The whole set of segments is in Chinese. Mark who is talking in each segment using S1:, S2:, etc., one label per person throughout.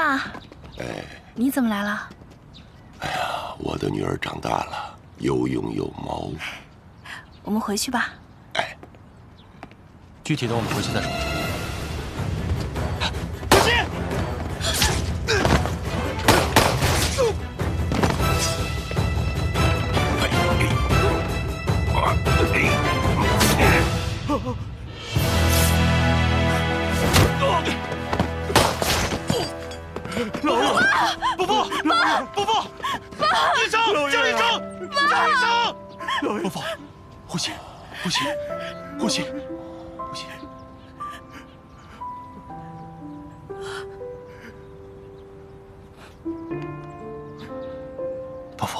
S1: 爸，
S2: 哎，
S1: 你怎么来了？
S2: 哎呀，我的女儿长大了，有勇有谋。
S1: 我们回去吧。
S2: 哎，
S3: 具体的我们回去再说。
S4: 不行！老爷，伯父，伯父，医生，叫医生，叫医生！
S3: 伯父，呼吸，呼吸，呼吸，呼吸。伯父，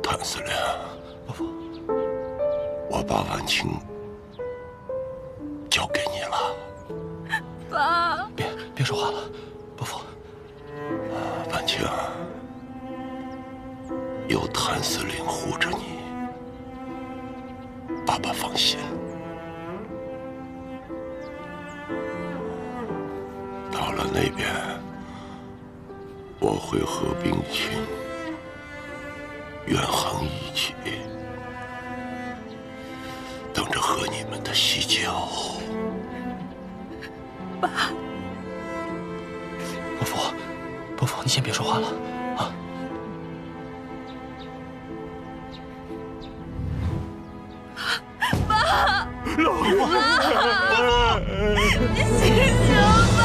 S2: 谭司令，
S3: 伯父，
S2: 我把婉清交给你了。
S1: 爸，
S3: 别说话了，伯父。
S2: 婉清，有谭司令护着你，爸爸放心。到了那边，我会和冰清远航一起，等着和你们的喜酒。
S1: 爸，
S3: 伯父，伯父，你先别说话了啊！
S1: 爸，
S4: 老爷，
S1: 爸，你醒醒吧！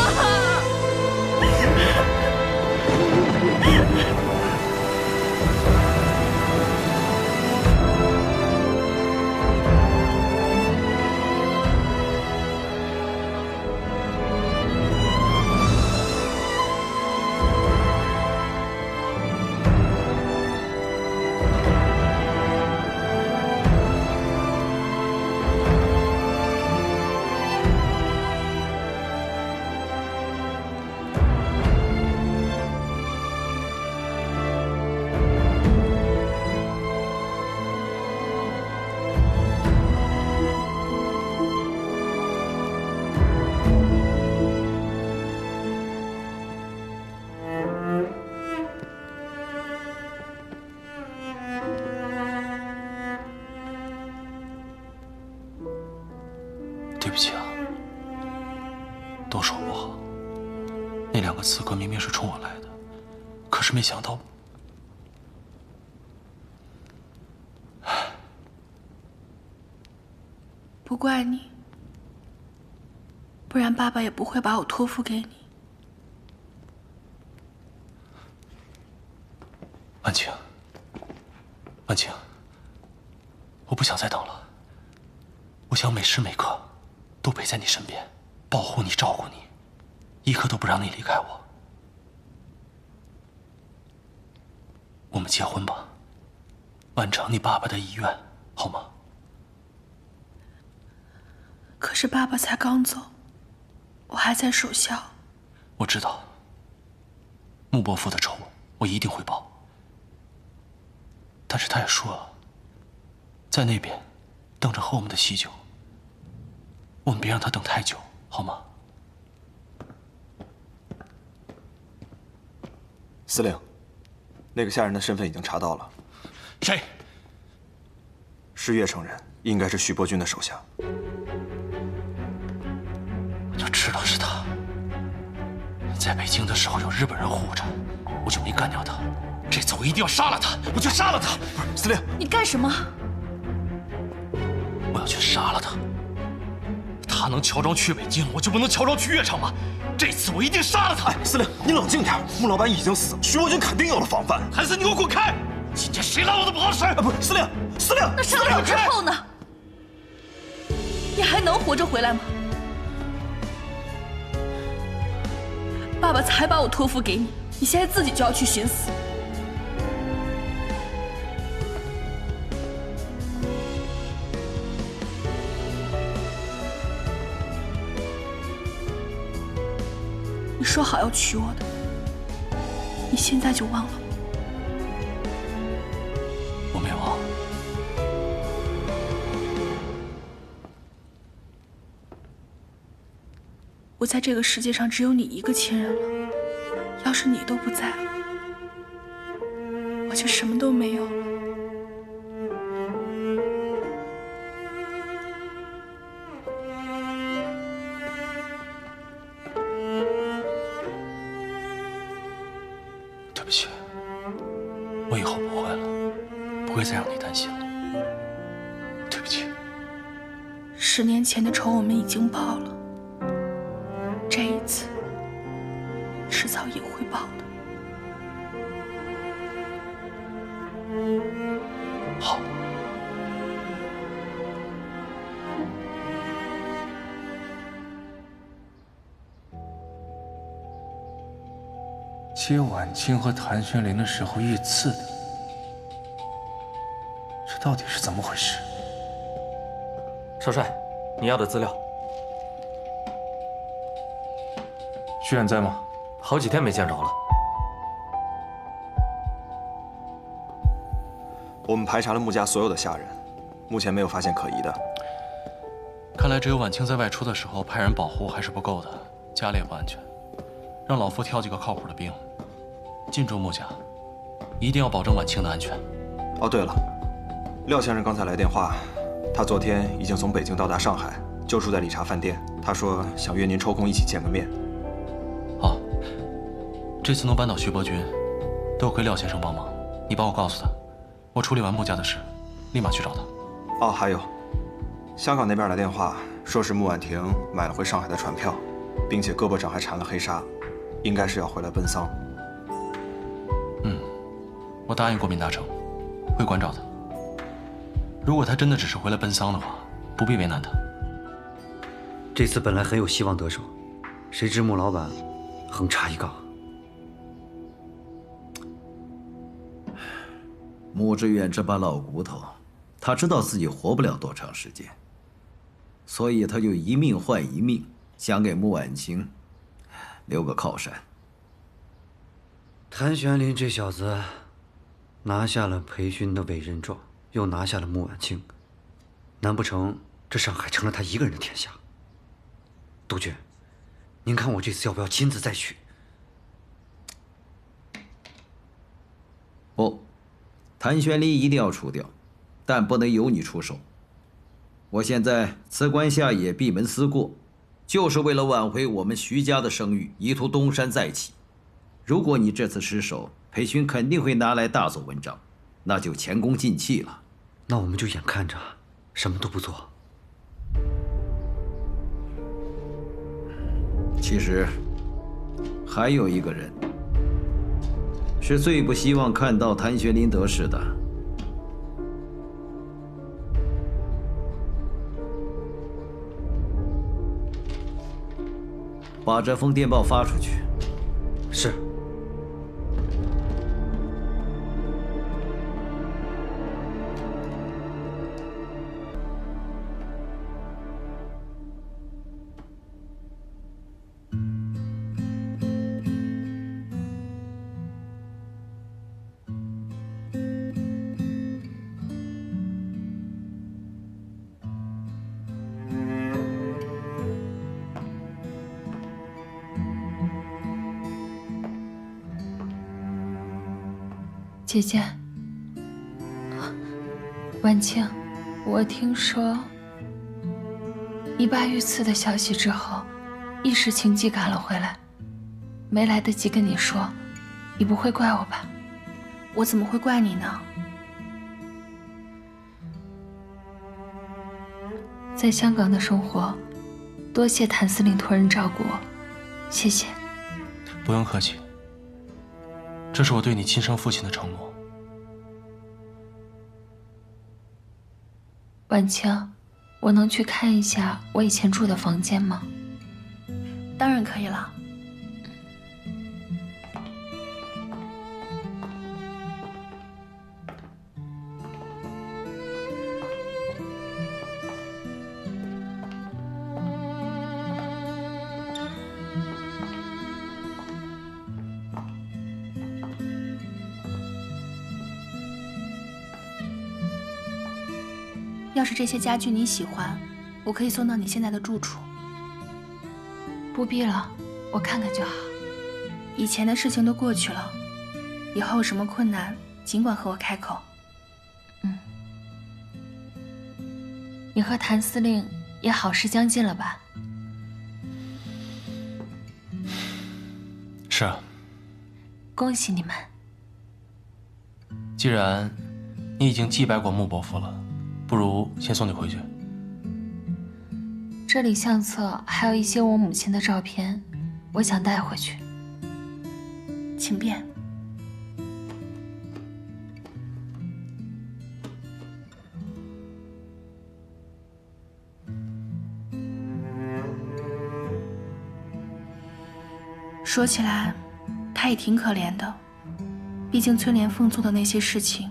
S3: 对不起啊，都是我不好。那2个刺客明明是冲我来的，可是没想到，
S1: 不怪你，不然爸爸也不会把我托付给你。
S3: 婉清，婉清，我不想再等了，我想每时每刻都陪在你身边，保护你，照顾你，一刻都不让你离开我。我们结婚吧，完成你爸爸的遗愿，好吗？
S1: 可是爸爸才刚走，我还在守孝。
S3: 我知道，穆伯父的仇我一定会报。但是他也说了，在那边等着喝我们的喜酒。我们别让他等太久，好吗？
S5: 司令，那个下人的身份已经查到了，
S3: 谁？
S5: 是越城人，应该是徐伯钧的手下。
S3: 我就知道是他。在北京的时候有日本人护着，我就没干掉他。这次我一定要杀了他，我去杀了他！
S5: 不是，司令，
S1: 你干什么？
S3: 我要去杀了他。他能乔装去北京，我就不能乔装去越城吗？这次我一定杀了他！
S5: 哎，司令，你冷静点，穆老板已经死了，徐伯钧肯定有了防范。
S3: 韩森，你给我滚开！今天谁拉我的不好使？
S5: 不是，司令，司令，
S1: 那杀了我之后呢？你还能活着回来吗？爸爸才把我托付给你，你现在自己就要去寻死。你说好要娶我的，你现在就忘了吗？
S3: 我没别忘。
S1: 我在这个世界上只有你一个亲人了，要是你都不在了，我就什么都没有了。
S3: 对不起，我以后不会了，不会再让你担心了。对不起。
S1: 10年前的仇我们已经报了，这一次迟早也会报的。
S3: 好。
S6: 接婉清和谭玄林的时候遇刺的，这到底是怎么回事？
S5: 少帅，你要的资料。
S6: 徐远在吗？
S5: 好几天没见着了。我们排查了穆家所有的下人，目前没有发现可疑的。
S3: 看来只有婉清在外出的时候派人保护还是不够的，家里也不安全。让老夫挑几个靠谱的兵，进驻穆家，一定要保证婉清的安全。
S5: 哦，对了，廖先生刚才来电话，他昨天已经从北京到达上海，就住在理查饭店。他说想约您抽空一起见个面。
S3: 好，这次能扳倒徐伯君，多亏廖先生帮忙。你帮我告诉他，我处理完穆家的事，立马去找他。
S5: 哦，还有，香港那边来电话，说是穆婉婷买了回上海的船票，并且胳膊上还缠了黑纱，应该是要回来奔丧。
S3: 我答应过闵大成，会关照他。如果他真的只是回来奔丧的话，不必为难他。
S7: 这次本来很有希望得手，谁知穆老板横插一杠。
S8: 穆志远这把老骨头，他知道自己活不了多长时间，所以他就一命换一命，想给穆婉清留个靠山。
S7: 谭玄林这小子拿下了裴勋的委任状，又拿下了穆婉清，难不成这上海成了他一个人的天下？督军，您看我这次要不要亲自再去？
S8: 不，谭玄林一定要除掉，但不能由你出手。我现在辞官下野，闭门思过，就是为了挽回我们徐家的声誉，以图东山再起。如果你这次失手，裴勋肯定会拿来大做文章，那就前功尽弃了。
S7: 那我们就眼看着什么都不做。
S8: 其实，还有一个人是最不希望看到谭玄林得势的。把这封电报发出去。
S7: 是。
S9: 姐姐，婉清，我听说你爸遇刺的消息之后，一时情急赶了回来，没来得及跟你说，你不会怪我吧？
S1: 我怎么会怪你呢？
S9: 在香港的生活，多谢谭司令托人照顾我，谢谢。
S3: 不用客气。这是我对你亲生父亲的承诺。
S9: 婉清，我能去看一下我以前住的房间吗？
S1: 当然可以了。要是这些家具你喜欢，我可以送到你现在的住处。
S9: 不必了，我看看就好。
S1: 以前的事情都过去了，以后有什么困难尽管和我开口。
S9: 你和谭司令也好事将近了吧？
S3: 是啊。
S9: 恭喜你们。
S3: 既然你已经祭拜过穆伯父了，不如先送你回去。
S9: 这里相册还有一些我母亲的照片，我想带回去。
S1: 请便。说起来，他也挺可怜的，毕竟崔莲凤做的那些事情，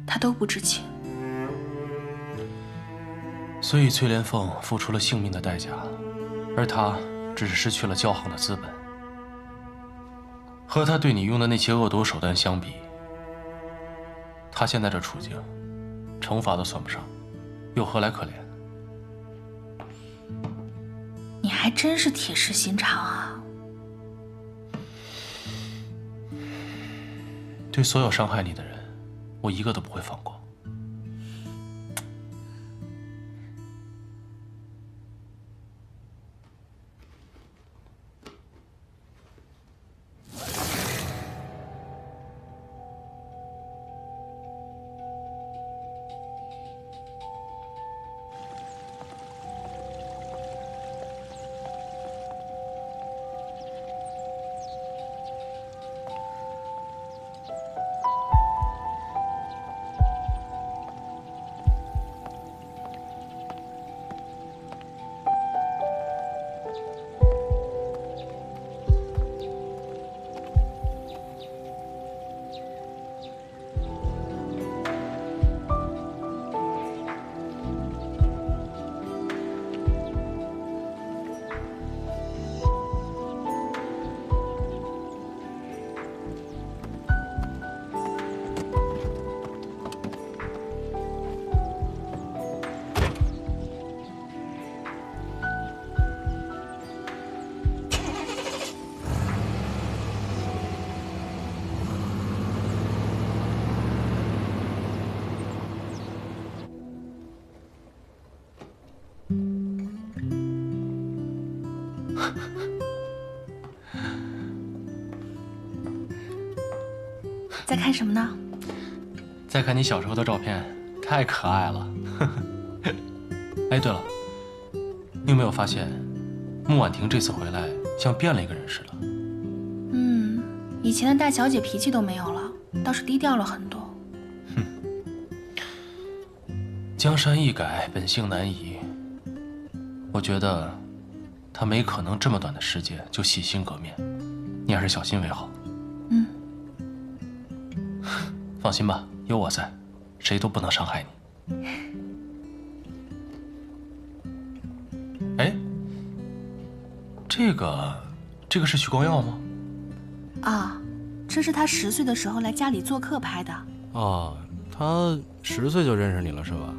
S1: 他都不知情。
S3: 所以崔莲凤付出了性命的代价，而他只是失去了交行的资本。和他对你用的那些恶毒手段相比，他现在这处境，惩罚都算不上，又何来可怜？
S1: 你还真是铁石心肠啊！
S3: 对所有伤害你的人，我一个都不会放过。
S1: 在看什么呢？
S3: 再看你小时候的照片，太可爱了。哎，对了，你有没有发现，穆婉婷这次回来像变了一个人似的？
S1: 以前的大小姐脾气都没有了，倒是低调了很多。
S3: 江山易改，本性难移。我觉得，她没可能这么短的时间就洗心革面，你还是小心为好。放心吧，有我在，谁都不能伤害你。哎，这个是许光耀吗？
S1: 啊，这是他10岁的时候来家里做客拍的。
S10: 哦，他10岁就认识你了是吧？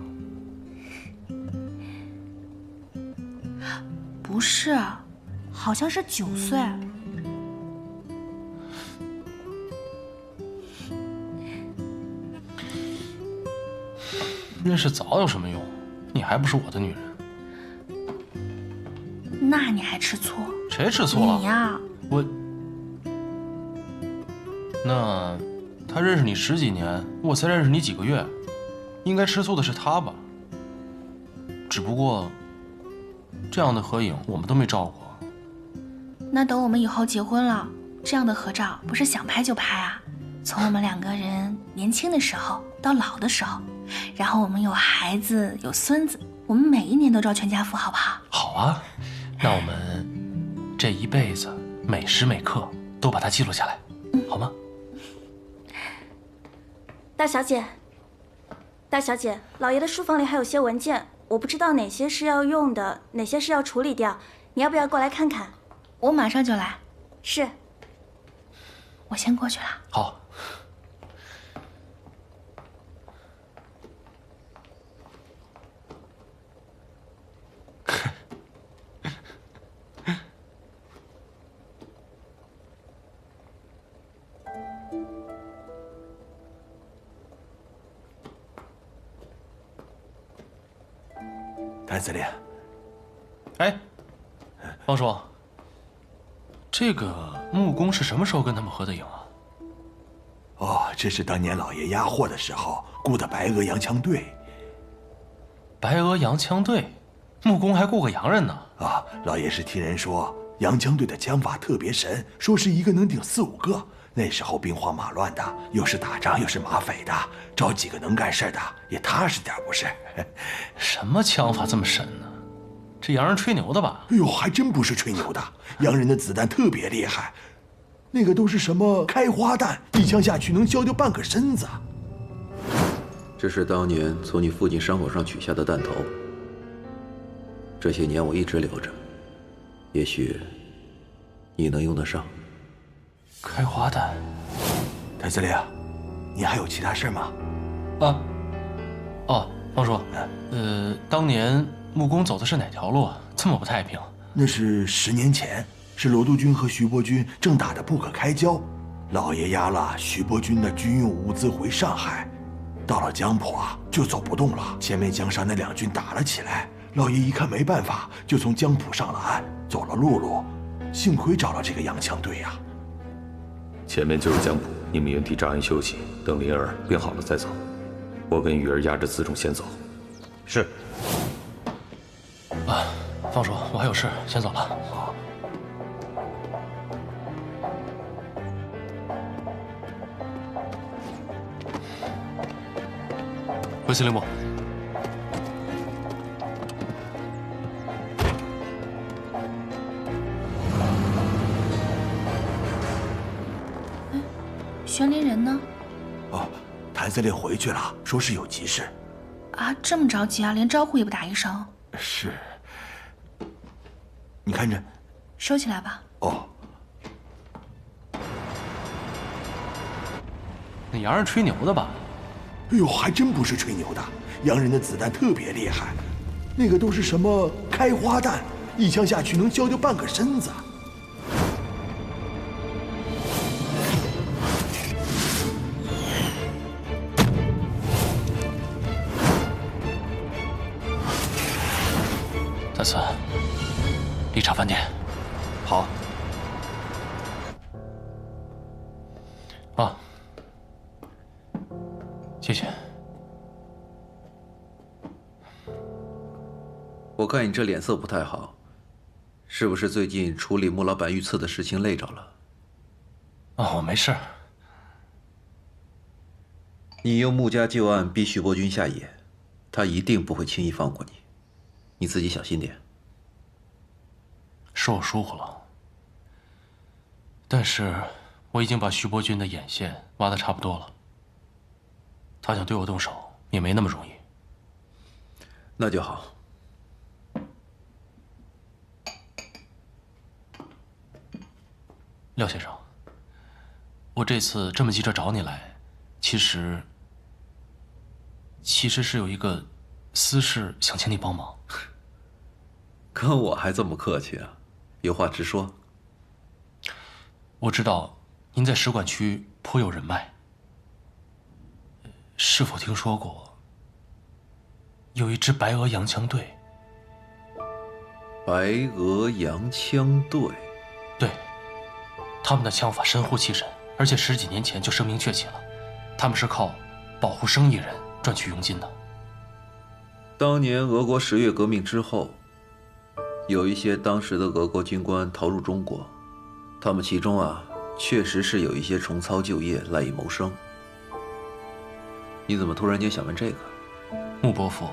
S1: 不是，好像是9岁。
S3: 认识早有什么用？你还不是我的女人。
S1: 那你还吃醋？
S3: 谁吃醋了？
S1: 你呀。
S3: 我。那他认识你10几年，我才认识你几个月，应该吃醋的是他吧？只不过，这样的合影我们都没照过。
S1: 那等我们以后结婚了，这样的合照不是想拍就拍啊？从我们2个人年轻的时候到老的时候。然后我们有孩子有孙子，我们每一年都照全家福，好不好？
S3: 好啊，那我们这一辈子每时每刻都把它记录下来，好吗？
S11: 大小姐，大小姐，老爷的书房里还有些文件，我不知道哪些是要用的，哪些是要处理掉，你要不要过来看看？
S1: 我马上就来。
S11: 是。
S1: 我先过去了。
S3: 好。
S12: 谭司令。
S3: 哎，方叔，这个木工是什么时候跟他们合的影啊？
S12: 哦，这是当年老爷押货的时候雇的白俄洋枪队。
S3: 白俄洋枪队，木工还雇个洋人呢？
S12: 啊，老爷是听人说，洋枪队的枪法特别神，说是一个能顶4、5个。那时候兵荒马乱的，又是打仗又是马匪的，找几个能干事的也踏实点不是？
S3: 什么枪法这么神呢？这洋人吹牛的吧？
S12: 哎呦，还真不是吹牛的，洋人的子弹特别厉害，那个都是什么开花弹，一枪下去能削掉半个身子。
S13: 这是当年从你父亲伤口上取下的弹头，这些年我一直留着，也许你能用得上。
S3: 开花弹。
S12: 谭司令，你还有其他事吗？
S3: 方叔，当年木工走的是哪条路啊？这么不太平。
S12: 那是10年前，是罗督军和徐伯钧正打得不可开交，老爷押了徐伯钧的军用物资回上海，到了江浦啊就走不动了。前面江上那2军打了起来，老爷一看没办法，就从江浦上了岸，走了陆路。幸亏找了这个洋枪队呀。
S14: 前面就是江浦，你们原地扎营休息，等灵儿病好了再走。我跟雨儿押着辎重先走。
S12: 是。
S3: 方叔，我还有事，先走了。
S12: 好。
S3: 回司令部。
S1: 玄灵人呢？
S12: 哦，谭司令回去了，说是有急事。
S1: 啊，这么着急啊，连招呼也不打一声。
S12: 是。你看着。
S1: 收起来吧。
S12: 哦。
S3: 那洋人吹牛的吧？
S12: 哎呦，还真不是吹牛的，洋人的子弹特别厉害，那个都是什么开花弹，一枪下去能削掉半个身子。
S3: 谭司，丽茶饭店。
S5: 好。
S3: 谢谢。
S13: 我看你这脸色不太好，是不是最近处理穆老板遇刺的事情累着了？
S3: 我没事。
S13: 你用穆家旧案逼徐伯钧下野，他一定不会轻易放过你，你自己小心点。
S3: 是我疏忽了，但是我已经把徐伯钧的眼线挖得差不多了。他想对我动手也没那么容易。
S13: 那就好。
S3: 廖先生，我这次这么急着找你来，其实是有一个私事想请你帮忙。
S13: 跟我还这么客气啊？有话直说。
S3: 我知道您在使馆区颇有人脉。是否听说过有一支白俄洋枪队？
S13: 白俄洋枪队？
S3: 对，他们的枪法神乎其神，而且10几年前就声名鹊起了。他们是靠保护生意人赚取佣金的。
S13: 当年俄国10月革命之后，有一些当时的俄国军官逃入中国，他们其中确实是有一些重操旧业，赖以谋生。你怎么突然间想问这个？
S3: 穆伯父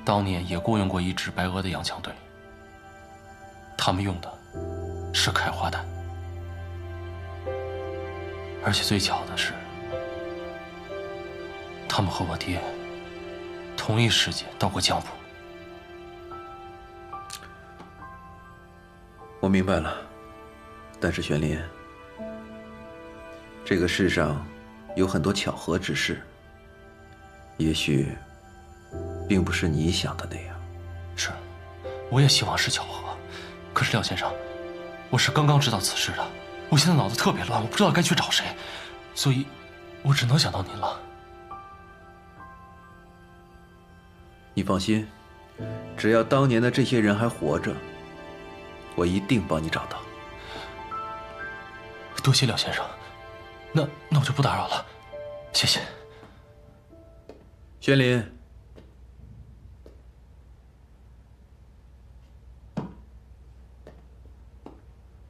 S3: 当年也雇佣过一支白俄的洋枪队，他们用的是开花弹，而且最巧的是，他们和我爹同一时间到过江浦。
S13: 我明白了，但是玄林，这个世上有很多巧合之事，也许并不是你想的那样。
S3: 是，我也希望是巧合。可是廖先生，我是刚刚知道此事的，我现在脑子特别乱，我不知道该去找谁，所以，我只能想到您了。
S13: 你放心，只要当年的这些人还活着，我一定帮你找到。
S3: 多谢廖先生，那我就不打扰了，谢谢。
S13: 玄林，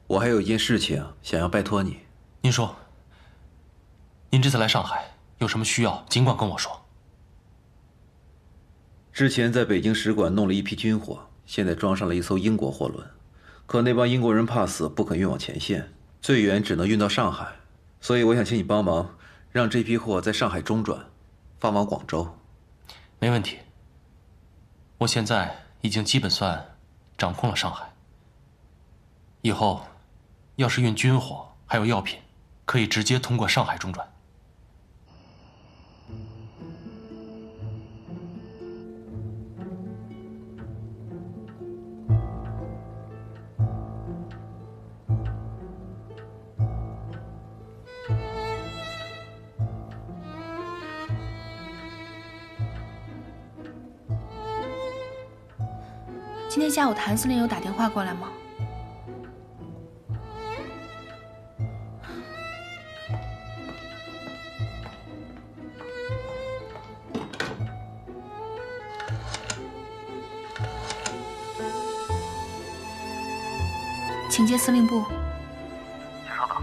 S13: 我还有一件事情想要拜托你。
S3: 您说，您这次来上海有什么需要，尽管跟我说。
S13: 之前在北京使馆弄了一批军火，现在装上了一艘英国货轮，可那帮英国人怕死，不肯运往前线，最远只能运到上海，所以我想请你帮忙，让这批货在上海中转，发往广州。
S3: 没问题。我现在已经基本算掌控了上海。以后，要是运军火还有药品，可以直接通过上海中转。
S1: 今天下午谭司令有打电话过来吗？请接司令部。
S15: 请稍等。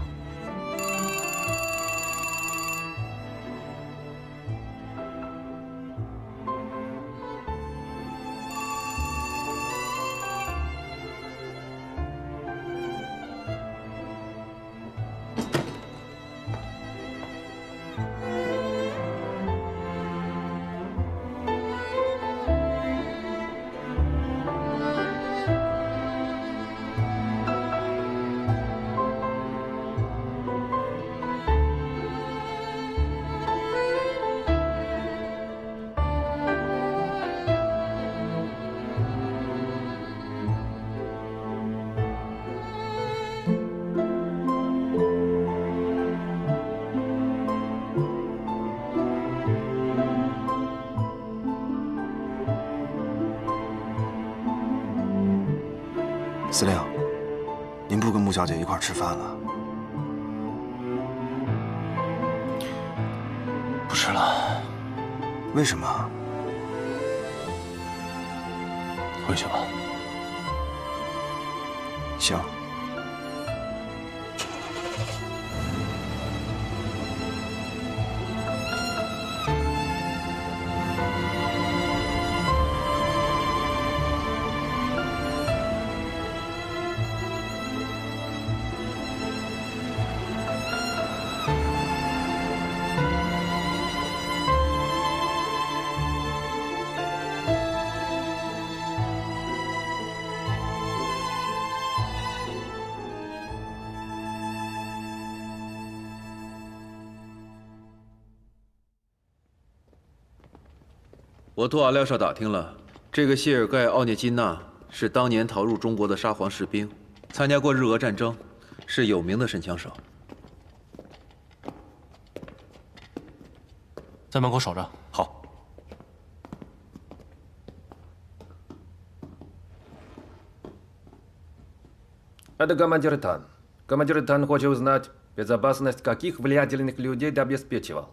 S5: 司令，您不跟穆小姐一块儿吃饭了？
S3: 不吃了。
S5: 为什么？
S3: 回去吧。
S5: 行。
S13: 我托阿廖少打听了，这个谢尔盖·奥涅金娜是当年逃入中国的沙皇士兵，参加过日俄战争，是有名的神枪手。
S3: 在门口守着。
S14: 好。
S16: Это командир Тан. Командир Тан хочет узнать, безопасность каких влиятельных людей ты обеспечивал.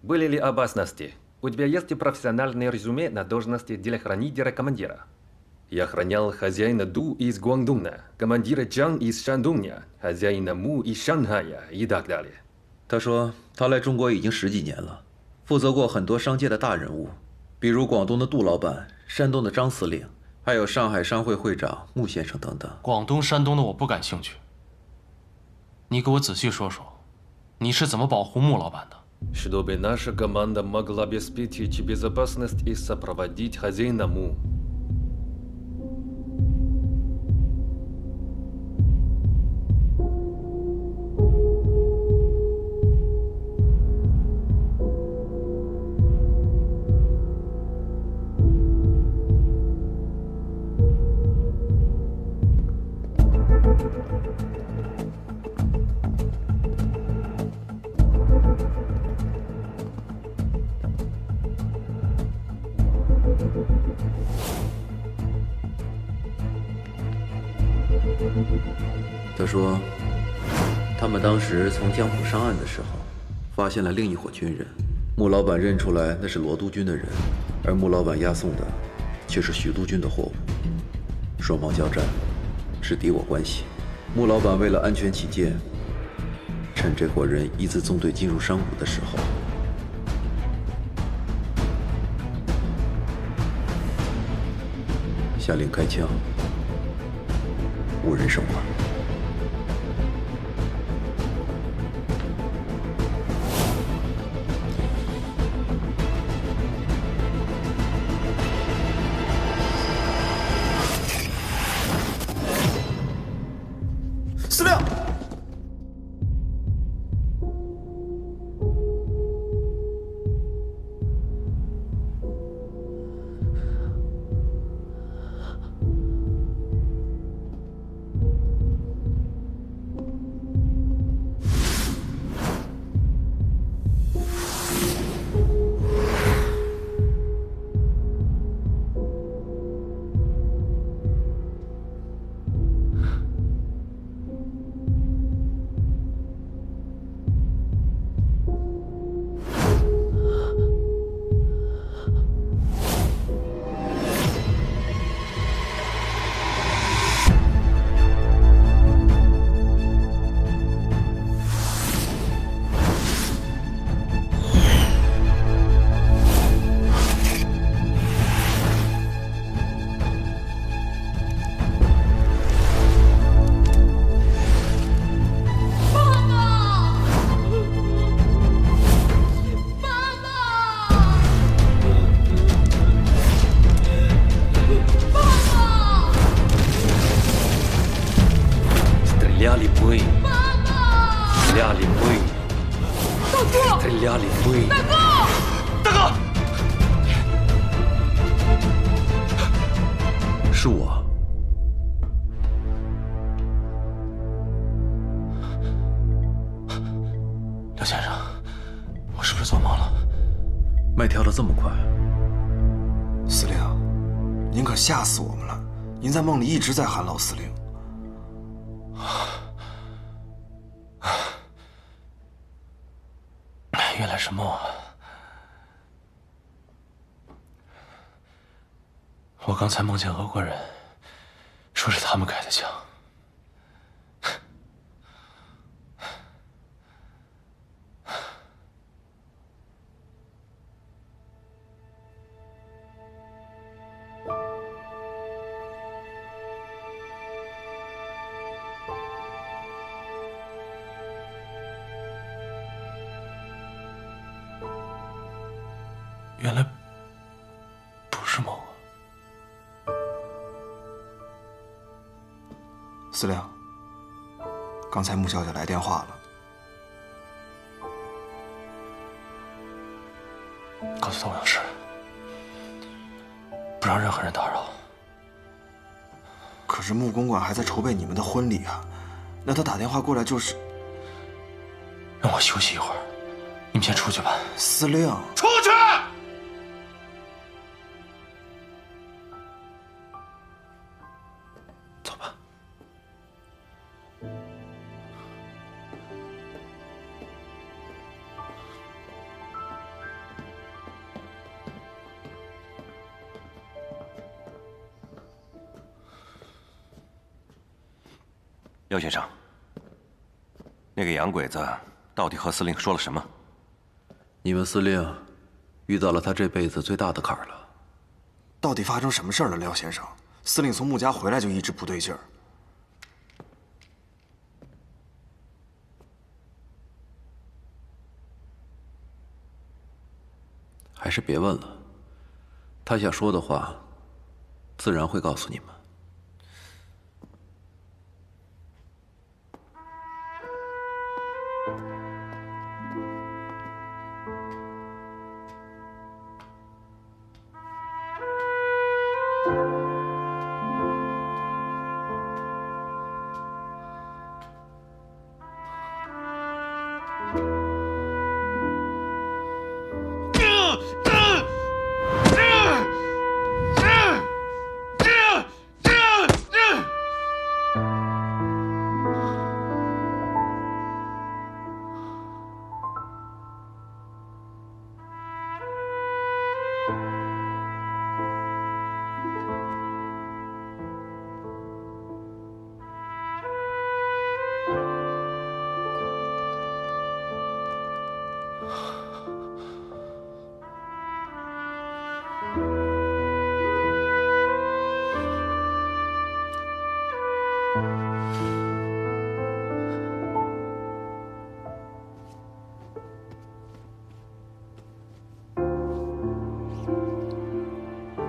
S16: Были ли опасности? У тебя есть профессиональное резюме на должности телохранителя командира. Я охранял хозяина Ду из Гуандуна, командира Чан из Шандуня, хозяина Му из Шанхая и так далее.
S13: 他说他来中国已经10几年了，负责过很多商界的大人物，比如广东的杜老板、山东的张司令，还有上海商会会长穆先生等等。
S3: 广东、山东的我不感兴趣。你给我仔细说说，你是怎么保护穆老板的？
S16: Чтобы наша команда могла обеспечить безопасность и сопроводить хозяина Му.
S13: 他说，他们当时从江浦上岸的时候，发现了另一伙军人。穆老板认出来那是罗督军的人，而穆老板押送的却是徐督军的货物。双方交战，是敌我关系。穆老板为了安全起见，趁这伙人一字纵队进入山谷的时候，下令开枪，无人生还。
S5: 司令，Стреляли
S16: мы. Стреляли мы. Стреляли мы.
S3: 大哥，
S13: 是我。
S3: 廖先生，我是不是做梦了？
S13: 脉跳得这么快？
S5: 司令，您可吓死我们了！您在梦里一直在喊老司令。
S3: 原来是梦啊！我刚才梦见俄国人，说是他们开的枪。原来不是梦啊！
S5: 司令，刚才穆小姐来电话了，
S3: 告诉她我有事，不让任何人打扰。
S5: 可是穆公馆还在筹备你们的婚礼啊，那他打电话过来就是
S3: 让我休息一会儿，你们先出去吧。
S5: 司令，
S4: 出去！
S17: 廖先生，那个洋鬼子到底和司令说了什么？
S13: 你们司令遇到了他这辈子最大的坎儿了。
S5: 到底发生什么事儿了，廖先生？司令从穆家回来就一直不对劲儿。
S13: 还是别问了，他想说的话，自然会告诉你们。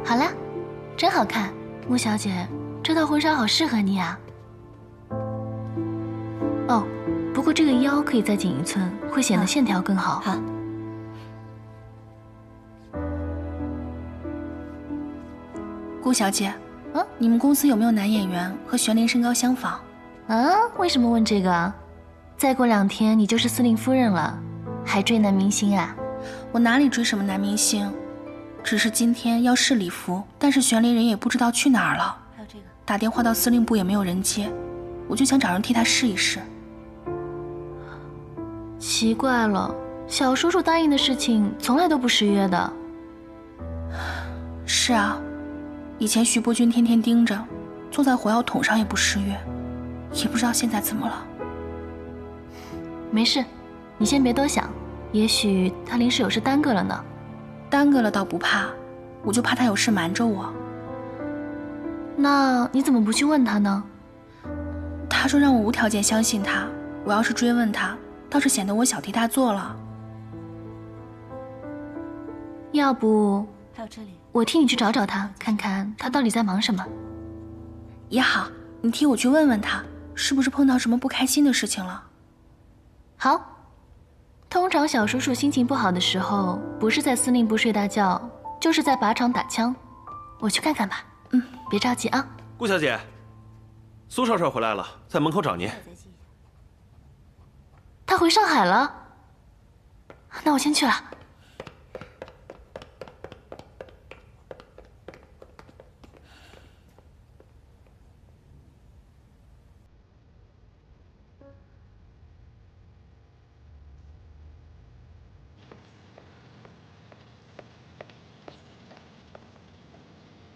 S18: 好啦，真好看，穆小姐，这套婚纱好适合你啊。哦，不过这个腰可以再紧1寸，会显得线条更好。
S11: 好。
S1: 顾小姐，你们公司有没有男演员和玄灵身高相仿？
S18: 为什么问这个？再过2天你就是司令夫人了，还追男明星啊？
S1: 我哪里追什么男明星？只是今天要试礼服，但是玄灵人也不知道去哪儿了。
S11: 还有这个，
S1: 打电话到司令部也没有人接，我就想找人替他试一试。
S18: 奇怪了，小叔叔答应的事情从来都不失约的。
S1: 是啊，以前徐伯君天天盯着，坐在火药桶上也不失约，也不知道现在怎么了。
S18: 没事，你先别多想，也许他临时有事耽搁了呢。
S1: 耽搁了倒不怕，我就怕他有事瞒着我。
S18: 那你怎么不去问他呢？
S1: 他说让我无条件相信他，我要是追问他，倒是显得我小题大做了。
S18: 要不，
S11: 还有这里，
S18: 我替你去找找他，看看他到底在忙什么。
S1: 也好，你替我去问问他，是不是碰到什么不开心的事情了？
S18: 好。通常小叔叔心情不好的时候，不是在司令部睡大觉，就是在靶场打枪。我去看看吧。别着急啊。
S4: 顾小姐，苏少帅回来了，在门口找您。
S18: 他回上海了？那我先去了。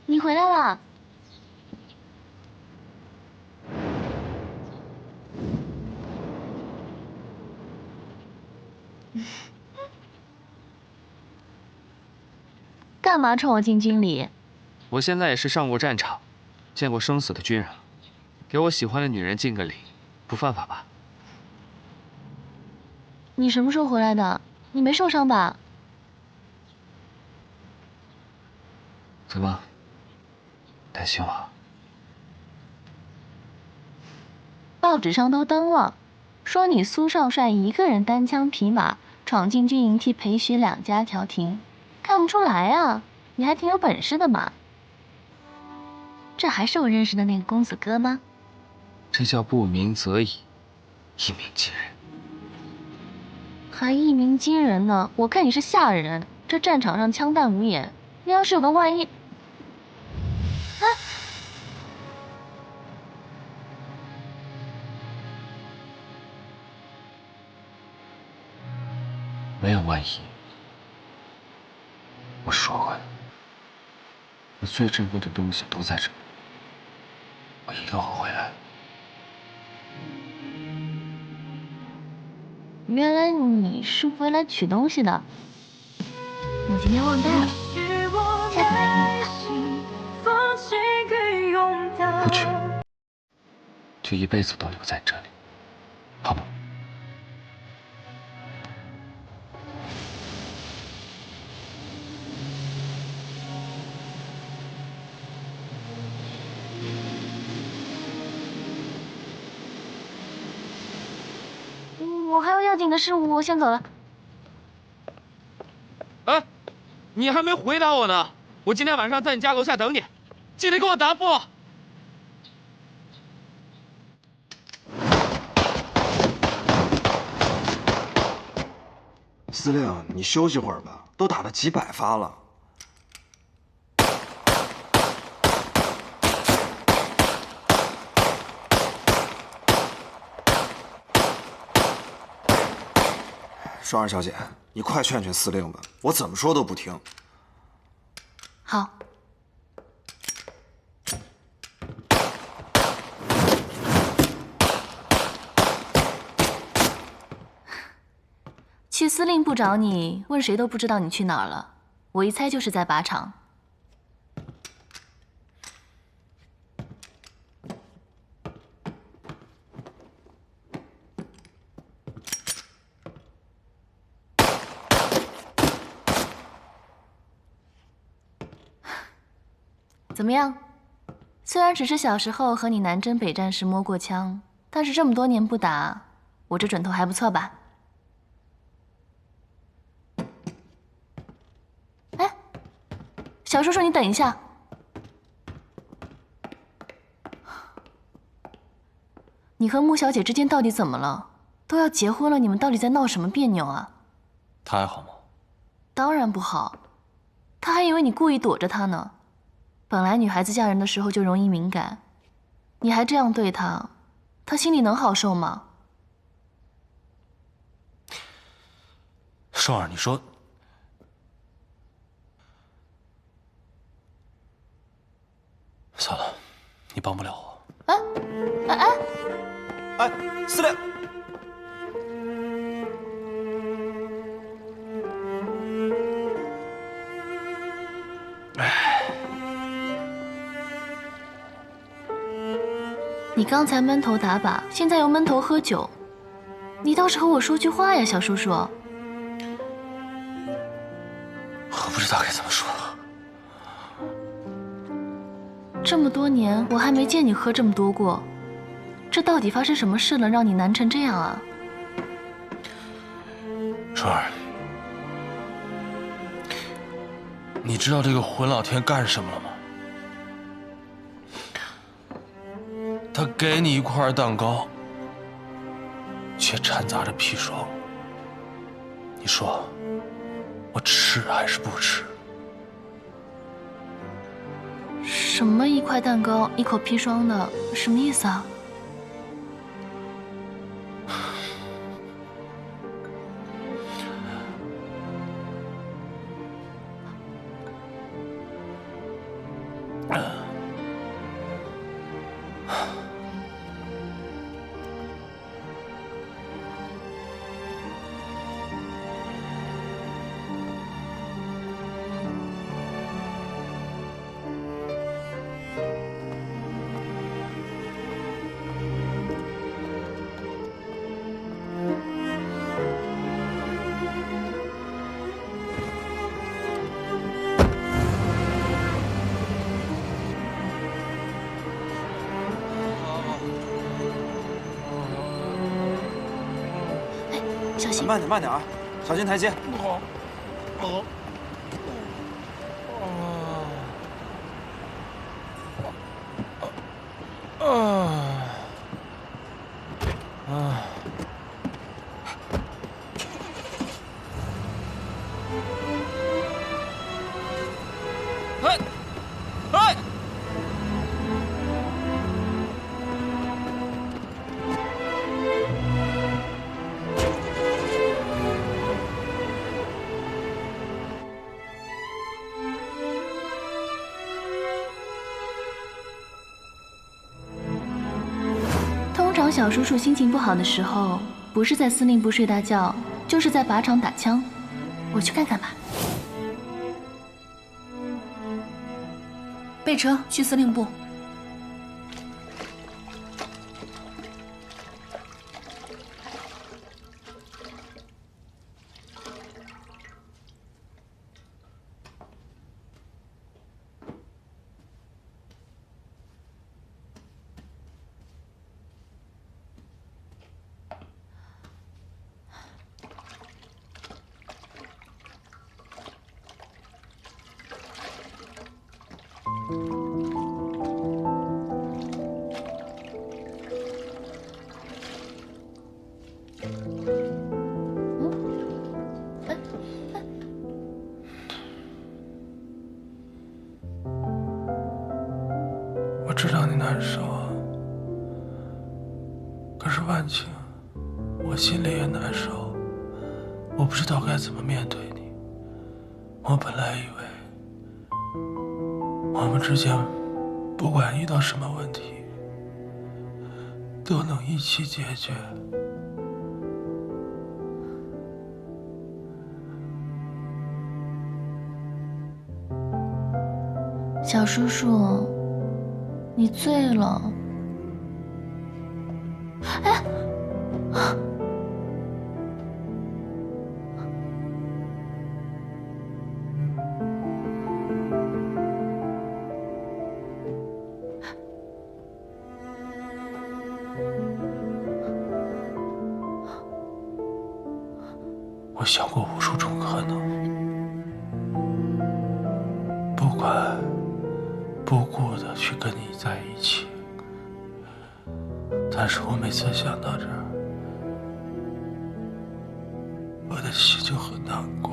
S18: 你回来了。干嘛冲我敬军礼？
S19: 我现在也是上过战场，见过生死的军人，给我喜欢的女人敬个礼，不犯法吧？
S18: 你什么时候回来的？你没受伤吧？
S19: 怎么？担心我？
S18: 报纸上都登了，说你苏少帅一个人单枪匹马闯进军营，替裴徐2家调停。看不出来啊，你还挺有本事的嘛。这还是我认识的那个公子哥吗？
S19: 这叫不鸣则已，一鸣惊人。
S18: 还一鸣惊人呢？我看你是吓人。这战场上枪弹无眼，你要是有个万一……
S19: 没有万一。我说过的，我最珍贵的东西都在这里，我一定会回来的。
S18: 原来你是回来取东西的，我今天忘带了，下次再给你。
S19: 不去，就一辈子都留在这里，好吗？
S18: 我还有要紧的事，我先走了。
S19: 哎，你还没回答我呢！我今天晚上在你家楼下等你，记得给我答复。
S5: 司令，你休息会儿吧，都打了几百发了。双儿小姐，你快劝劝司令吧，我怎么说都不听。
S18: 好。去司令部找你，问谁都不知道你去哪儿了。我一猜就是在靶场。怎么样？虽然只是小时候和你南征北战时摸过枪，但是这么多年不打，我这准头还不错吧？哎，小叔叔，你等一下。你和穆小姐之间到底怎么了？都要结婚了，你们到底在闹什么别扭啊？
S3: 她还好吗？
S18: 当然不好，她还以为你故意躲着她呢。本来女孩子嫁人的时候就容易敏感，你还这样对她，她心里能好受吗？
S3: 双儿，你说，算了，你帮不了我。
S5: 哎，司令。
S18: 你刚才闷头打靶，现在又闷头喝酒，你倒是和我说句话呀，小叔叔。
S3: 我不知道该怎么说。
S18: 这么多年，我还没见你喝这么多过，这到底发生什么事了，让你难成这样啊？
S3: 双儿，你知道这个混老天干什么了吗？他给你一块蛋糕，却掺杂着砒霜。你说，我吃还是不吃？
S18: 什么一块蛋糕一口砒霜的，什么意思啊？小心，
S5: 慢点，慢点啊，小心台阶。
S18: 通常小叔叔心情不好的时候，不是在司令部睡大觉，就是在靶场打枪。我去看看吧。
S1: 备车去司令部。
S3: 我知道你难受啊，可是万晴，我心里也难受，我不知道该怎么面对你。我本来以为我们之间不管遇到什么问题，都能一起解决。
S18: 小叔叔，你醉了。哎，
S3: 我想过无数种可能，不管不顾的去跟你在一起，但是我每次想到这儿，我的心就很难过。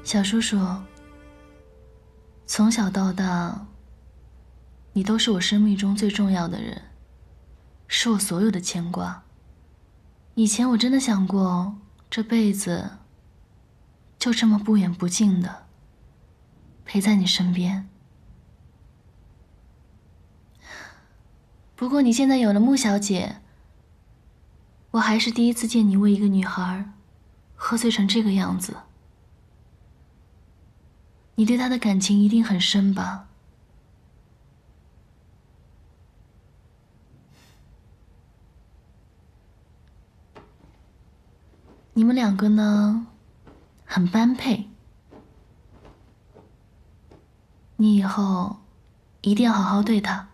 S1: 小叔叔，从小到大，你都是我生命中最重要的人，是我所有的牵挂。以前我真的想过，这辈子就这么不远不近的陪在你身边。不过你现在有了穆小姐，我还是第一次见你为一个女孩喝醉成这个样子。你对她的感情一定很深吧？你们两个呢，很般配。你以后一定要好好对她。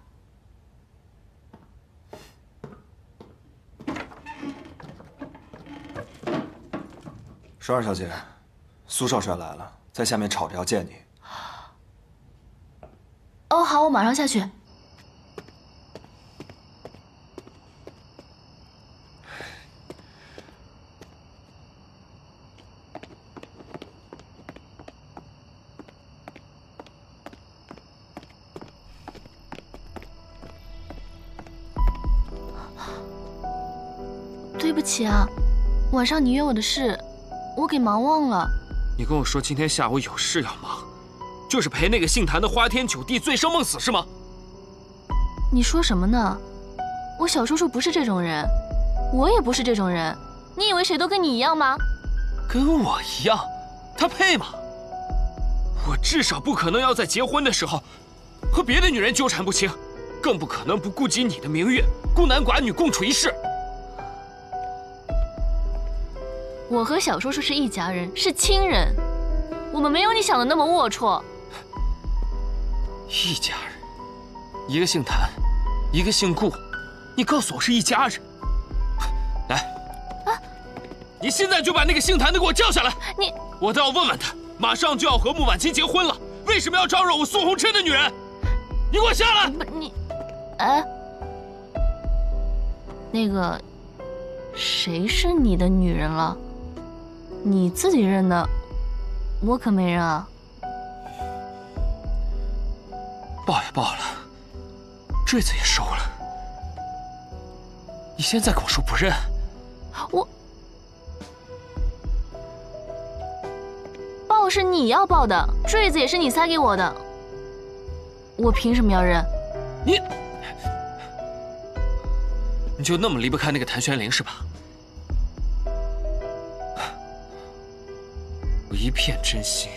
S5: 双儿小姐，苏少帅来了，在下面吵着要见你。
S1: 哦，好，我马上下去。对不起啊，晚上你约我的事，我给忙忘了。
S19: 你跟我说今天下午有事要忙，就是陪那个姓谭的花天酒地、醉生梦死是吗？
S1: 你说什么呢？我小叔叔不是这种人，我也不是这种人。你以为谁都跟你一样吗？
S19: 跟我一样？他配吗？我至少不可能要在结婚的时候和别的女人纠缠不清，更不可能不顾及你的名誉，孤男寡女共处一室。
S1: 我和小叔叔是一家人，是亲人，我们没有你想的那么龌龊。
S19: 一家人，一个姓谭，一个姓顾，你告诉我是一家人。来，你现在就把那个姓谭的给我叫下来。我倒要问问他，马上就要和穆婉清结婚了，为什么要招惹我苏红琛的女人？你给我下来！
S1: 那个，谁是你的女人了？你自己认的，我可没认啊。
S19: 报也报了，坠子也收了，你现在跟我说不认？
S1: 报是你要报的，坠子也是你塞给我的，我凭什么要认？
S19: 你就那么离不开那个谭玄龄是吧？我一片真心，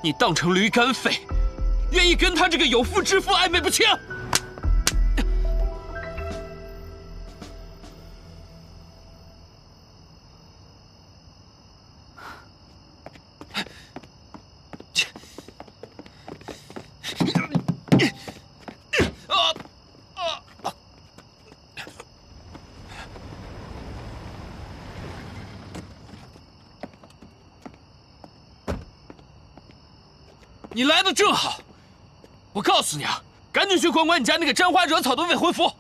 S19: 你当成驴肝肺，愿意跟他这个有妇之夫暧昧不清？你来的正好，我告诉你啊，赶紧去管管你家那个沾花惹草的未婚夫。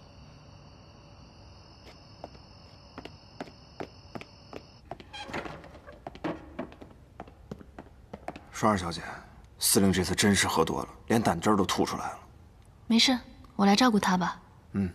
S5: 双儿小姐，司令这次真是喝多了，连胆汁都吐出来了。
S1: 没事，我来照顾他吧。
S5: 嗯。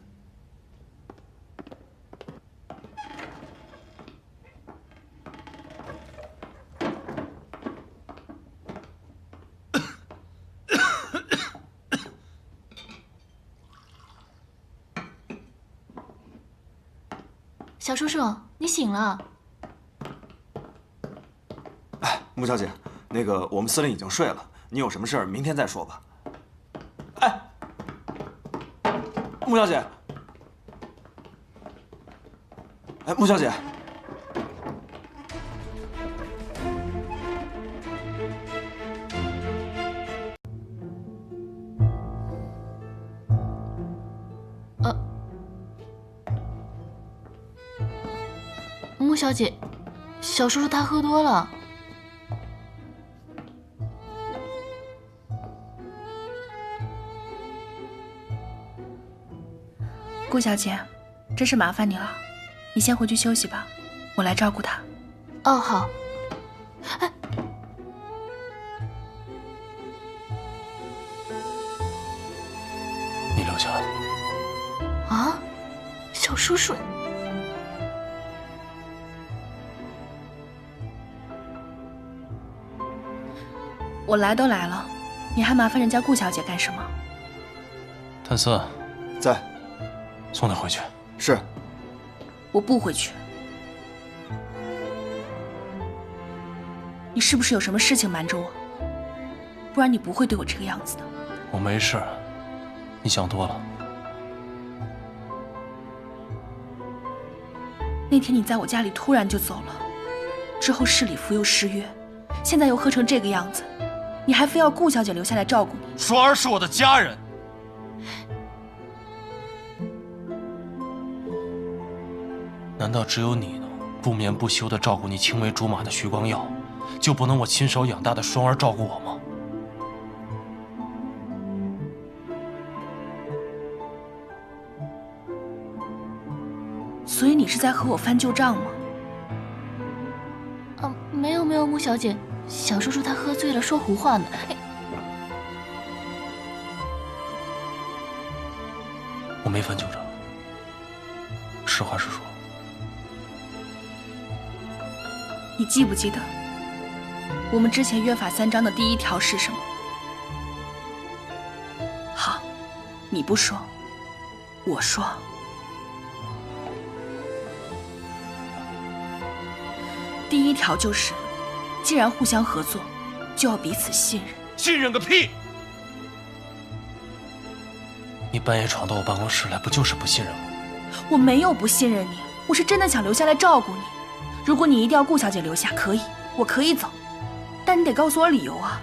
S18: 小叔叔，你醒了。
S5: 哎，穆小姐，那个我们司令已经睡了，你有什么事儿明天再说吧。哎，穆小姐，哎，穆小姐。
S18: 穆小姐，小叔叔他喝多了。
S1: 顾小姐，真是麻烦你了，你先回去休息吧，我来照顾他。
S18: 哦，好。哎，
S3: 你留下来。
S18: 啊，小叔叔。
S1: 我来都来了，你还麻烦人家顾小姐干什么？
S3: 谭四，
S5: 在，
S3: 送他回去。
S5: 是。
S1: 我不回去。你是不是有什么事情瞒着我？不然你不会对我这个样子的。
S3: 我没事，你想多了。
S1: 那天你在我家里突然就走了，之后市里服又失约，现在又喝成这个样子。 你还非要顾小姐留下来照顾你？
S3: 双儿是我的家人。难道只有你能不眠不休地照顾你青梅竹马的徐光耀，就不能我亲手养大的双儿照顾我吗？
S1: 所以你是在和我翻旧账吗？
S18: 没有没有，穆小姐。 小叔叔他喝醉了，说胡话呢。哎，
S3: 我没翻旧账，实话实说。
S1: 你记不记得我们之前约法3章的第1条是什么？好，你不说，我说。第1条就是。 既然互相合作，就要彼此信任。
S3: 信任个屁！你半夜闯到我办公室来，不就是不信任我？
S1: 我没有不信任你，我是真的想留下来照顾你。如果你一定要顾小姐留下，可以，我可以走，但你得告诉我理由啊。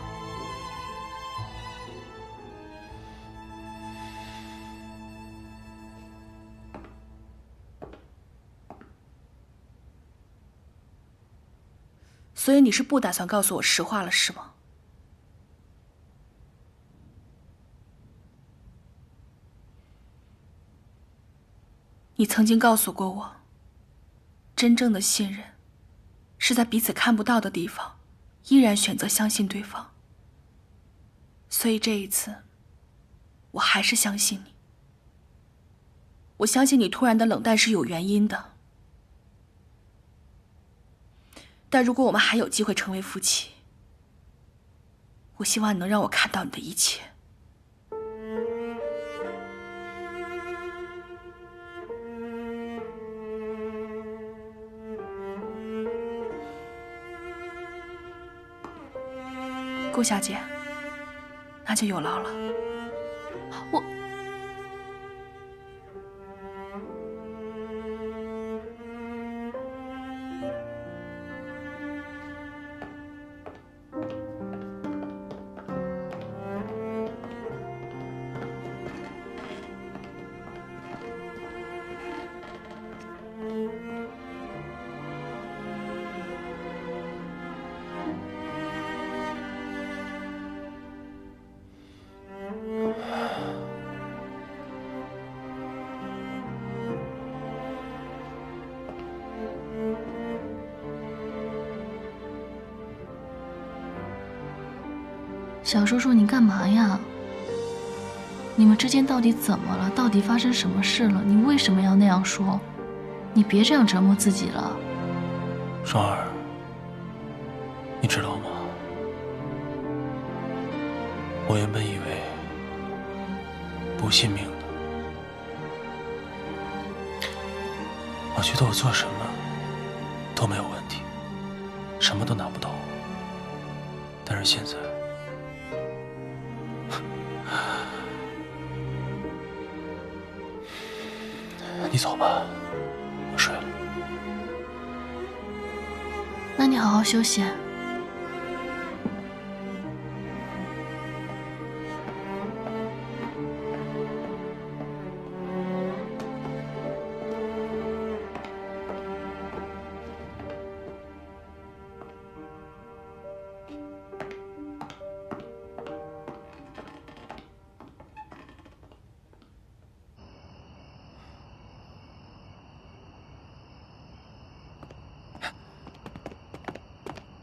S1: 所以你是不打算告诉我实话了，是吗？你曾经告诉过我，真正的信任是在彼此看不到的地方，依然选择相信对方。所以这一次，我还是相信你。我相信你突然的冷淡是有原因的。 但如果我们还有机会成为夫妻，我希望你能让我看到你的一切。顾小姐，那就有劳了。
S18: 我。 小叔叔，你干嘛呀？你们之间到底怎么了？到底发生什么事了？你为什么要那样说？你别这样折磨自己了。
S3: 双儿，你知道吗？我原本以为不信命的，我我觉得我做什么都没有问题，什么都难不倒我。但是现在，你走吧，我睡了。
S1: 那你好好休息。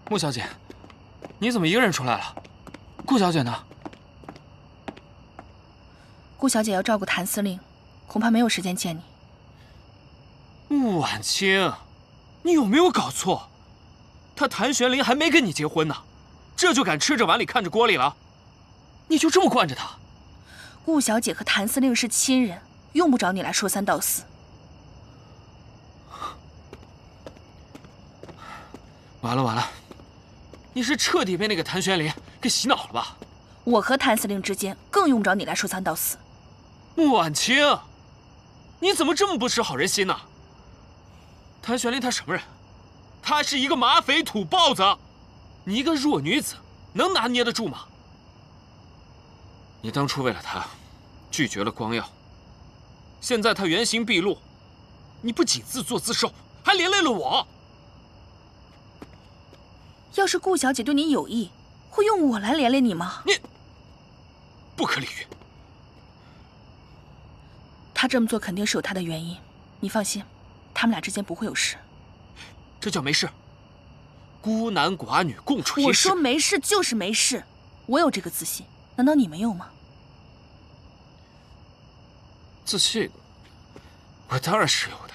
S19: 穆小姐，你怎么一个人出来了？顾小姐呢？
S1: 顾小姐要照顾谭司令，恐怕没有时间见你。
S19: 穆婉清，你有没有搞错？他谭玄龄还没跟你结婚呢，这就敢吃着碗里看着锅里了？你就这么惯着他？
S1: 顾小姐和谭司令是亲人，用不着你来说三道四。
S19: 完了完了！你是彻底被那个谭玄龄给洗脑了吧？
S1: 我和谭司令之间更用不着你来说三道四。
S19: 穆婉清，你怎么这么不识好人心呢？谭玄龄他什么人？他是一个马匪土包子，你一个弱女子能拿捏得住吗？你当初为了他拒绝了光耀，现在他原形毕露，你不仅自作自受，还连累了我。
S1: 要是顾小姐对你有意，会用我来连累你吗？
S19: 你不可理喻。
S1: 她这么做肯定是有她的原因，你放心，他们俩之间不会有事。
S19: 这叫没事？孤男寡女共处一室。
S1: 我说没事就是没事，我有这个自信，难道你没有吗？
S19: 自信，我当然是有的。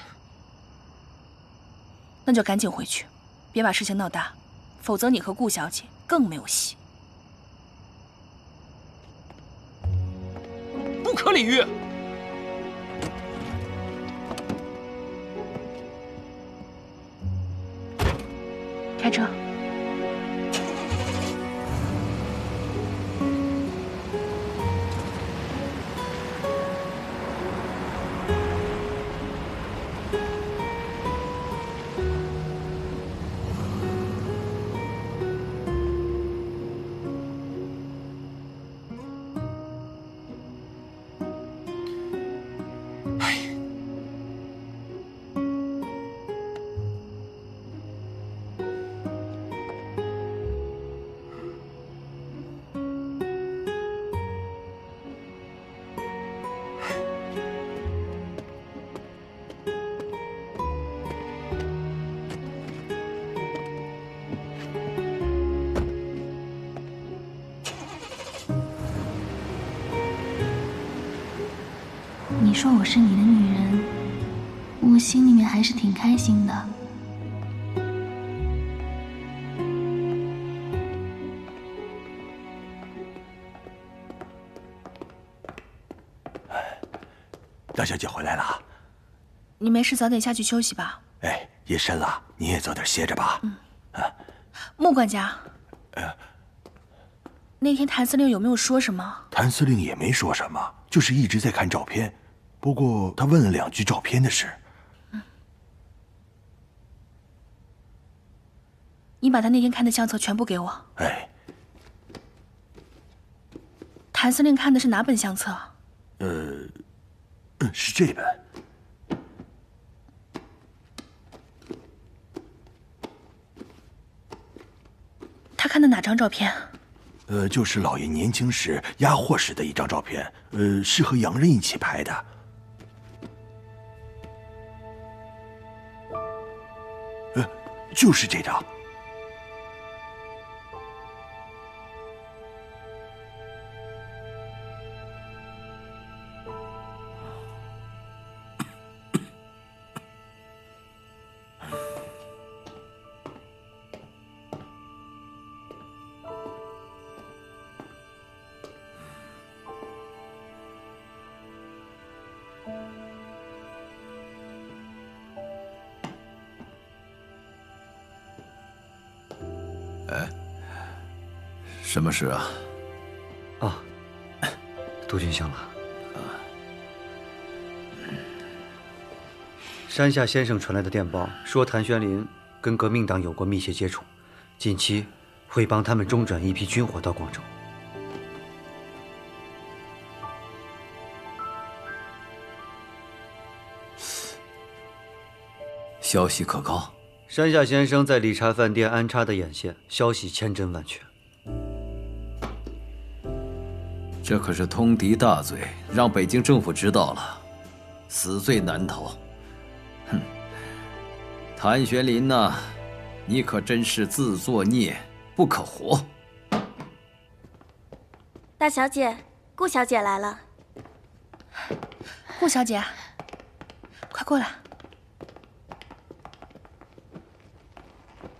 S1: 那就赶紧回去，别把事情闹大，否则你和顾小姐更没有戏。
S19: 不可理喻！
S1: 开车。
S18: 你说我是你的女人，我心里面还是挺开心的。
S12: 大小姐回来了。
S1: 你没事早点下去休息吧。
S12: 哎，夜深了，你也早点歇着吧。
S1: 穆管家，那天谭司令有没有说什么？
S12: 谭司令也没说什么，就是一直在看照片。不过他问了2句照片的事。
S1: 你把他那天看的相册全部给我。
S12: 哎。
S1: 谭司令看的是哪本相册？
S12: 是这本。
S1: 他看的哪张照片？
S12: 就是老爷年轻时押货时的一张照片，是和洋人一起拍的。就是这张。
S8: 什么事啊？
S7: 哦，督军醒了。山下先生传来的电报说，谭玄林跟革命党有过密切接触，近期会帮他们中转一批军火到广州。
S8: 消息可靠？
S7: 山下先生在理查饭店安插的眼线，消息千真万确。
S8: 这可是通敌大罪，让北京政府知道了，死罪难逃。哼，谭玄林呐，你可真是自作孽不可活。
S11: 大小姐，顾小姐来了。
S1: 顾小姐，快过来。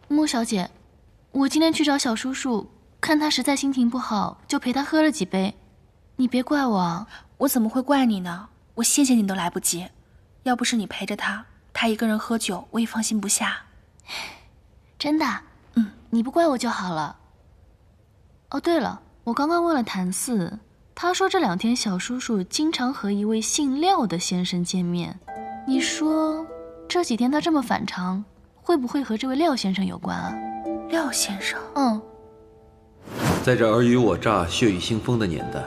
S18: 穆小姐，我今天去找小叔叔，看他实在心情不好，就陪他喝了几杯。你别怪我啊。
S1: 我怎么会怪你呢？我谢谢你都来不及。要不是你陪着他，他一个人喝酒，我也放心不下。
S18: 真的？你不怪我就好了。哦，对了，我刚刚问了谭四，他说这2天小叔叔经常和一位姓廖的先生见面。你说这几天他这么反常，会不会和这位廖先生有关啊？
S1: 廖先生？
S13: 在这尔虞我诈、血雨腥风的年代，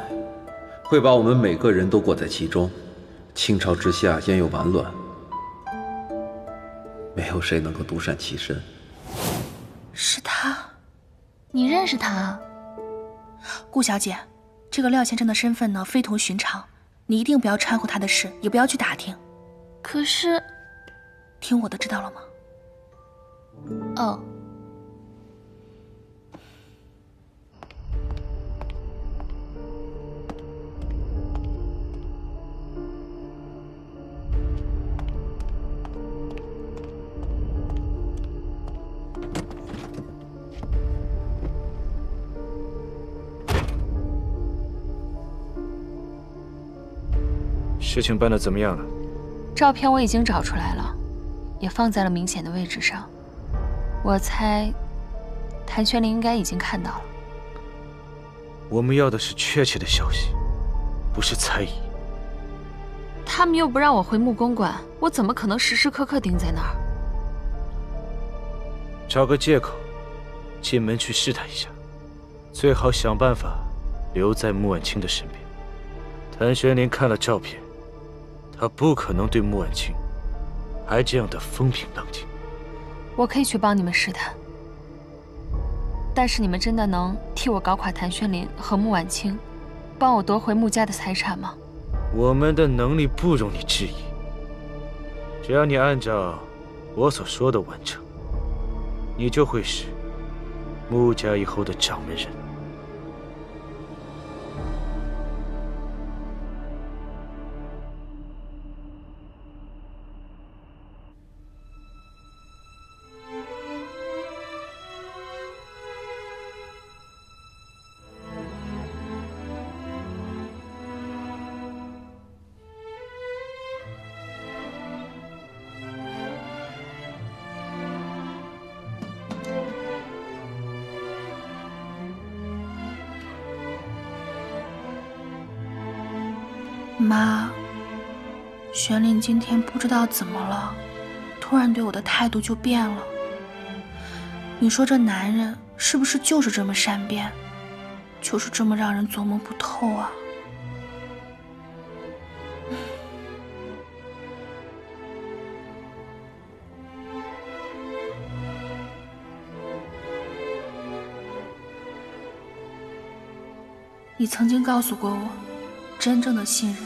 S13: 会把我们每个人都裹在其中。倾巢之下，焉有完卵？没有谁能够独善其身。
S1: 是他？
S18: 你认识他？
S1: 顾小姐，这个廖先生的身份呢，非同寻常，你一定不要掺和他的事，也不要去打听。
S18: 可是，
S1: 听我的，知道了吗？
S18: 哦。
S6: 事情办得怎么样了？
S9: 照片我已经找出来了，也放在了明显的位置上。我猜，谭玄林应该已经看到了。
S6: 我们要的是确切的消息，不是猜疑。
S9: 他们又不让我回穆公馆，我怎么可能时时刻刻盯在那儿？
S6: 找个借口，进门去试探一下，最好想办法留在穆婉清的身边。谭玄林看了照片，他不可能对穆婉清还这样的风平浪静。
S9: 我可以去帮你们试探，但是你们真的能替我搞垮谭玄林和穆婉清，帮我夺回穆家的财产吗？
S6: 我们的能力不容你质疑，只要你按照我所说的完成，你就会是穆家以后的掌门人。
S1: 妈，玄林今天不知道怎么了，突然对我的态度就变了。你说这男人是不是就是这么善变，就是这么让人琢磨不透啊？你曾经告诉过我，真正的信任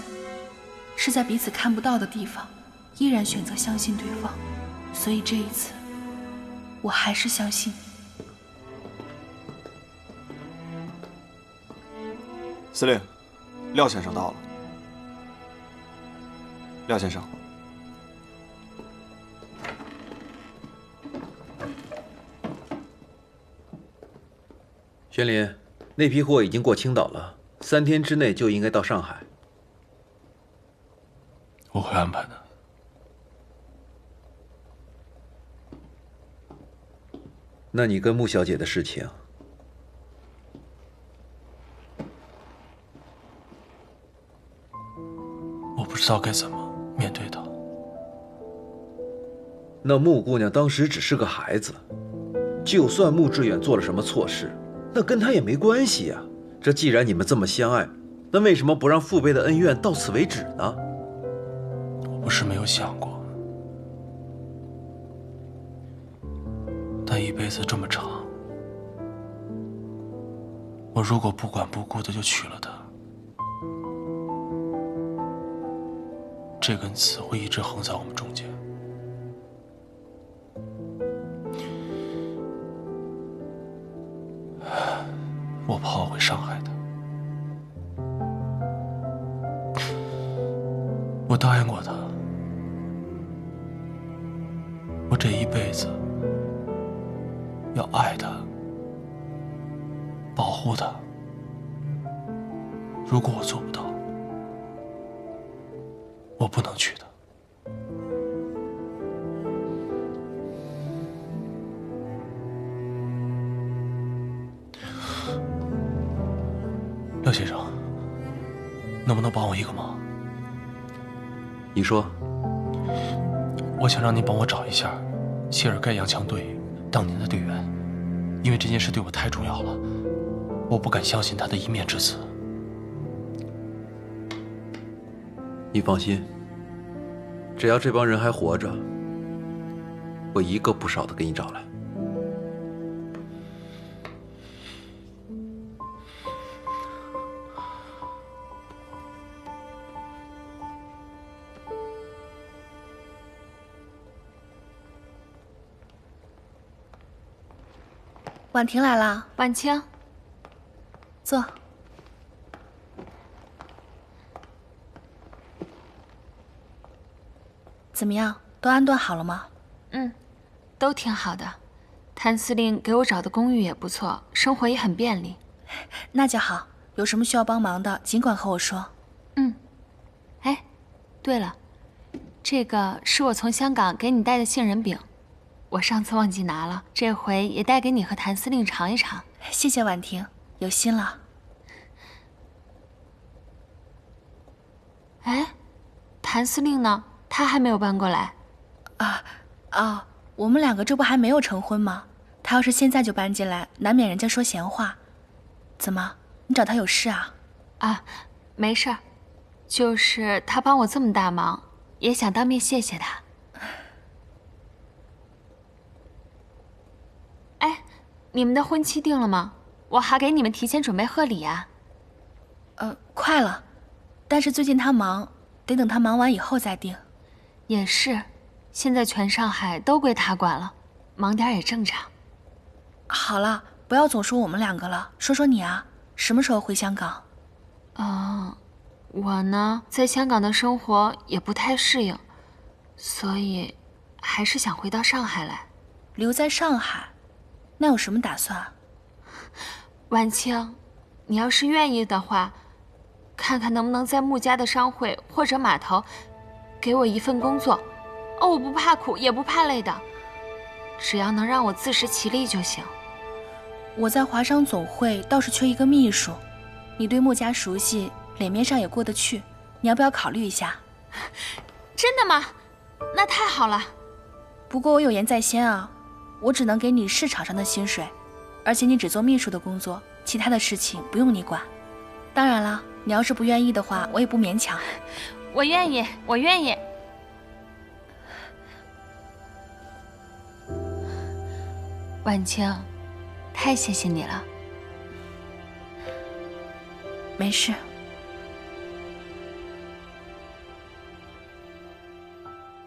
S1: 是在彼此看不到的地方依然选择相信对方，所以这一次我还是相信你。
S5: 司令，廖先生到了。廖先生，
S13: 玄林，那批货已经过青岛了，3天之内就应该到上海。
S3: 我会安排的。
S13: 那你跟穆小姐的事情，
S3: 不知道该怎么面对他。
S13: 那穆姑娘当时只是个孩子，就算穆志远做了什么错事，那跟他也没关系呀。这既然你们这么相爱，那为什么不让父辈的恩怨到此为止呢？
S3: 我不是没有想过，但一辈子这么长，我如果不管不顾的就娶了她，这根刺会一直横在我们中间。我怕我会伤害她。我答应过她，我这一辈子要爱她，保护她。如果我做不到，我不能娶她。廖先生，能不能帮我一个忙？
S13: 你说。
S3: 我想让您帮我找一下谢尔盖洋枪队当年的队员，因为这件事对我太重要了，我不敢相信他的一面之词。
S13: 你放心，只要这帮人还活着，我一个不少的给你找来。
S1: 婉婷来了，
S9: 婉清，
S1: 坐。怎么样，都安顿好了吗？
S9: 嗯，都挺好的。谭司令给我找的公寓也不错，生活也很便利。
S1: 那就好，有什么需要帮忙的，尽管和我说。
S9: 嗯。哎，对了，这个是我从香港给你带的杏仁饼。我上次忘记拿了，这回也带给你和谭司令尝一尝。
S1: 谢谢婉婷，有心了。
S9: 哎，谭司令呢？他还没有搬过来。
S1: 我们两个这不还没有成婚吗？他要是现在就搬进来，难免人家说闲话。怎么，你找他有事啊？
S9: 啊，没事儿，就是他帮我这么大忙，也想当面谢谢他。哎，你们的婚期定了吗？我还给你们提前准备贺礼啊。
S1: 快了，但是最近他忙，得等他忙完以后再定。
S9: 也是，现在全上海都归他管了，忙点也正常。
S1: 好了，不要总说我们两个了，说说你啊，什么时候回香港？
S9: 我呢，在香港的生活也不太适应，所以还是想回到上海来。
S1: 留在上海？那有什么打算？
S9: 婉清，你要是愿意的话，看看能不能在穆家的商会或者码头，给我一份工作。我不怕苦，也不怕累的，只要能让我自食其力就行。
S1: 我在华商总会倒是缺一个秘书，你对穆家熟悉，脸面上也过得去，你要不要考虑一下？
S9: 真的吗？那太好了。
S1: 不过我有言在先啊。我只能给你市场上的薪水，而且你只做秘书的工作，其他的事情不用你管。当然了，你要是不愿意的话，我也不勉强。
S9: 我愿意，我愿意。婉清，太谢谢你了。
S1: 没事。